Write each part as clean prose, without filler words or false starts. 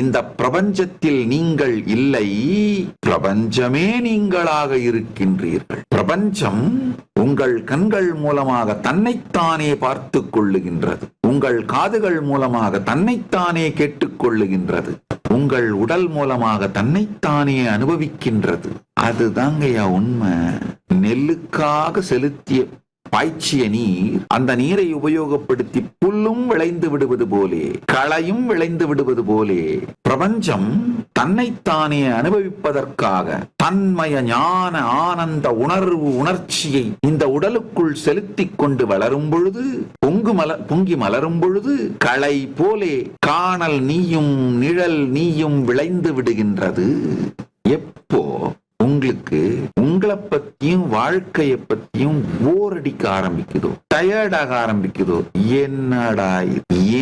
இந்த பிரபஞ்சத்தில் நீங்கள் இல்லை, பிரபஞ்சமே நீங்களாக இருக்கின்றீர்கள். பிரபஞ்சம் உங்கள் கண்கள் மூலமாக தன்னைத்தானே பார்த்து கொள்ளுகின்றது. உங்கள் காதுகள் மூலமாக தன்னைத்தானே கேட்டுக்கொள்ளுகின்றது. உங்கள் உடல் மூலமாக தன்னைத்தானே அனுபவிக்கின்றது. அதுதாங்கய்யா உண்மை. நெல்லுக்காக செலுத்திய பாய்ச்சிய நீர், அந்த நீரை உபயோகப்படுத்தி புல்லும் விளைந்து விடுவது போலே, களையும் விளைந்து விடுவது போலே, பிரபஞ்சம் தன்னைத்தானே அனுபவிப்பதற்காக தன்மய ஞான ஆனந்த உணர்வு உணர்ச்சியை இந்த உடலுக்குள் செலுத்திக் கொண்டு வளரும் பொழுது, பொங்கி மலரும் பொழுது, களை போலே காணல் நீயும் நிழல் நீயும் விளைந்து விடுகின்றது. எப்போ உங்களுக்கு உங்களை பத்தியும் வாழ்க்கைய பத்தியும் போர் அடிக்க ஆரம்பிக்குதோ, டயர்டாக ஆரம்பிக்குதோ, என்னடா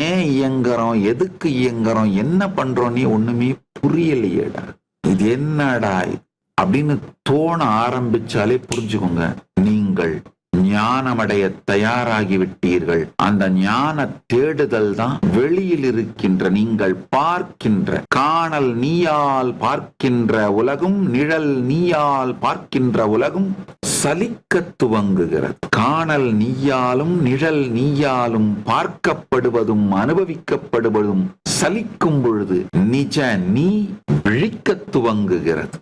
ஏன் இயங்குறோம், எதுக்கு இயங்குறோம், என்ன பண்றோம், ஒண்ணுமே புரியலையேடா, இது என்னடா அப்படின்னு தோண ஆரம்பிச்சாலே புரிஞ்சுக்கோங்க, நீங்கள் ஞானமடைய தயாராகிவிட்டீர்கள். அந்த ஞான தேடுதல் தான் வெளியில் இருக்கின்ற நீங்கள் பார்க்கின்ற காணல் நீயால் பார்க்கின்ற உலகும், நிழல் நீயால் பார்க்கின்ற உலகும் சலிக்க துவங்குகிறது. காணல் நீயாலும் நிழல் நீயாலும் பார்க்கப்படுவதும் அனுபவிக்கப்படுவதும் சலிக்கும் பொழுது நிஜ நீ விழிக்க துவங்குகிறது.